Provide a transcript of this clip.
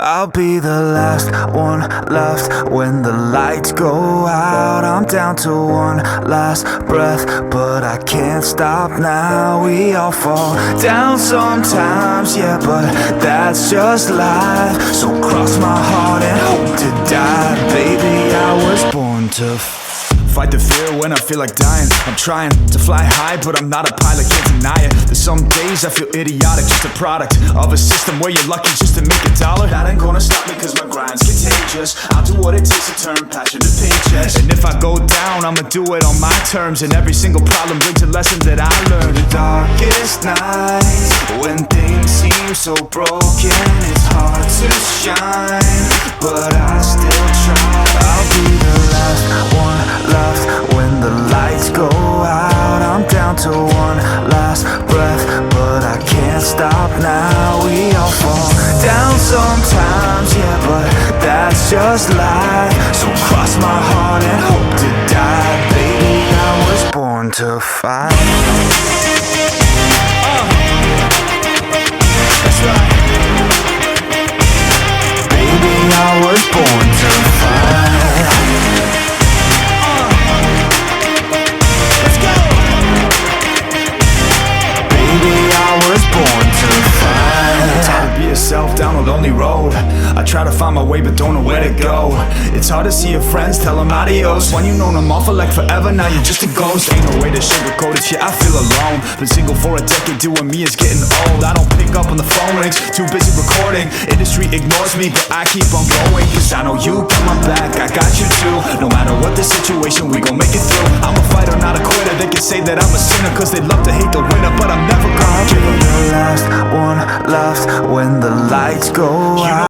I'll be the last one left when the lights go out. I'm down to one last breath, but I can't stop now. We all fall down sometimes, yeah, but that's just life. So cross my heart and hope to die. Baby, I was born to fight the fear when I feel like dying. I'm trying to fly high, but I'm not a pilot, can't deny it. There's some days I feel idiotic, just a product of a system where you're lucky just to make a dollar. That ain't gonna stop me cause my grind's contagious. I'll do what it takes to turn passion to paychecks. And if I go down, I'ma do it on my terms. And every single problem brings a lesson that I learned. The darkest nights, when things seem so broken, it's hard to shine, but I still try. I'll be the last one left when the lights go out. I'm down to one last breath, but I can't stop now. We all fall down sometimes, yeah, but that's just life. So cross my heart and hope to die. Baby, I was born to fight. That's right. Baby, I was born to fight. Down a lonely road, I try to find my way but don't know where to go. It's hard to see your friends, tell them adios when you known them all for like forever, now you're just a ghost. Ain't no way to sugarcoat it, yeah, I feel alone. Been single for a decade, doing me is getting old. I don't pick up on the phone rings, too busy recording. Industry ignores me, but I keep on going, cause I know you got my back, I got you too. No matter what the situation, we gon' make it through. I'm a fighter, not a quitter. They can say that I'm a sinner, cause they love to hate the winner, but I'm never gonna give up. The last one left when the lights go out.